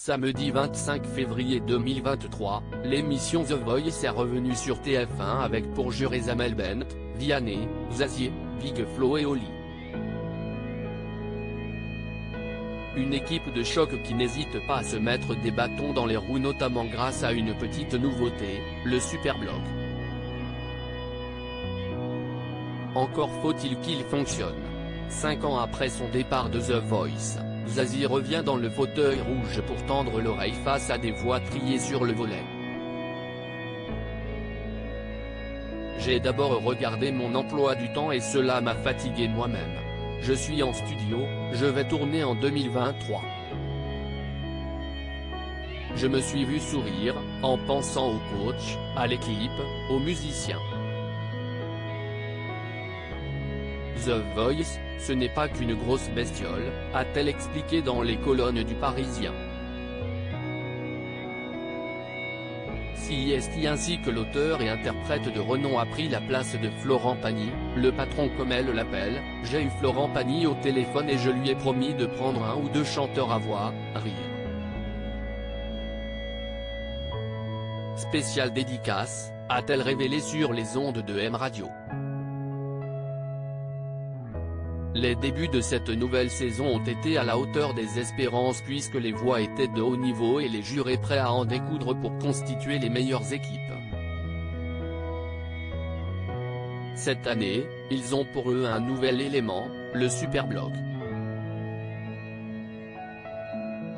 Samedi 25 février 2023, l'émission The Voice est revenue sur TF1 avec pour jurés Amel Bent, Vianney, Zazie, Big Flo et Oli. Une équipe de choc qui n'hésite pas à se mettre des bâtons dans les roues notamment grâce à une petite nouveauté, le Superbloc. Encore faut-il qu'il fonctionne. 5 ans après son départ de The Voice, Zazie revient dans le fauteuil rouge pour tendre l'oreille face à des voix triées sur le volet. J'ai d'abord regardé mon emploi du temps et cela m'a fatigué moi-même. Je suis en studio, je vais tourner en 2023. Je me suis vu sourire, en pensant au coach, à l'équipe, aux musiciens. The Voice, ce n'est pas qu'une grosse bestiole, a-t-elle expliqué dans les colonnes du Parisien. C'est ainsi que l'auteur et interprète de renom a pris la place de Florent Pagny, le patron comme elle l'appelle. J'ai eu Florent Pagny au téléphone et je lui ai promis de prendre un ou deux chanteurs à voix, rire. Spéciale dédicace, a-t-elle révélé sur les ondes de M Radio. Les débuts de cette nouvelle saison ont été à la hauteur des espérances puisque les voix étaient de haut niveau et les jurés prêts à en découdre pour constituer les meilleures équipes. Cette année, ils ont pour eux un nouvel élément, le Superbloc.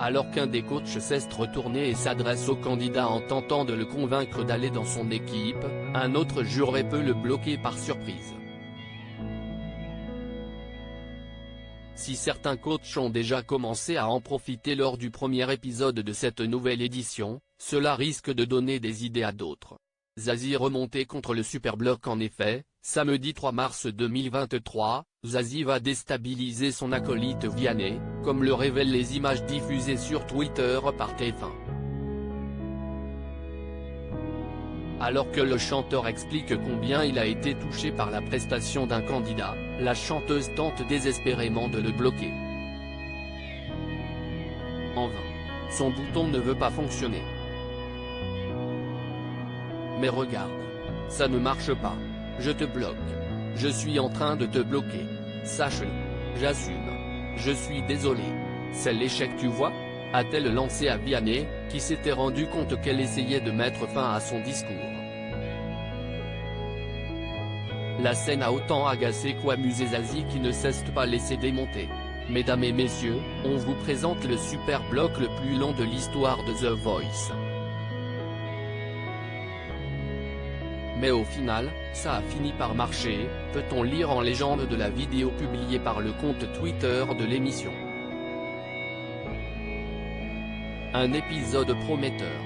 Alors qu'un des coachs s'est retourné et s'adresse au candidat en tentant de le convaincre d'aller dans son équipe, un autre juré peut le bloquer par surprise. Si certains coachs ont déjà commencé à en profiter lors du premier épisode de cette nouvelle édition, cela risque de donner des idées à d'autres. Zazie remonté contre le Superbloc. En effet, samedi 3 mars 2023, Zazie va déstabiliser son acolyte Vianney, comme le révèlent les images diffusées sur Twitter par TF1. Alors que le chanteur explique combien il a été touché par la prestation d'un candidat, la chanteuse tente désespérément de le bloquer. En vain. Son bouton ne veut pas fonctionner. Mais regarde. Ça ne marche pas. Je te bloque. Je suis en train de te bloquer. Sache-le. J'assume. Je suis désolé. C'est l'échec, tu vois ? A-t-elle lancé à Vianney, qui s'était rendu compte qu'elle essayait de mettre fin à son discours. La scène a autant agacé qu'amusé Zazie qui ne s'est pas laissé démonter. Mesdames et messieurs, on vous présente le Superbloc le plus long de l'histoire de The Voice. Mais au final, ça a fini par marcher, peut-on lire en légende de la vidéo publiée par le compte Twitter de l'émission. Un épisode prometteur.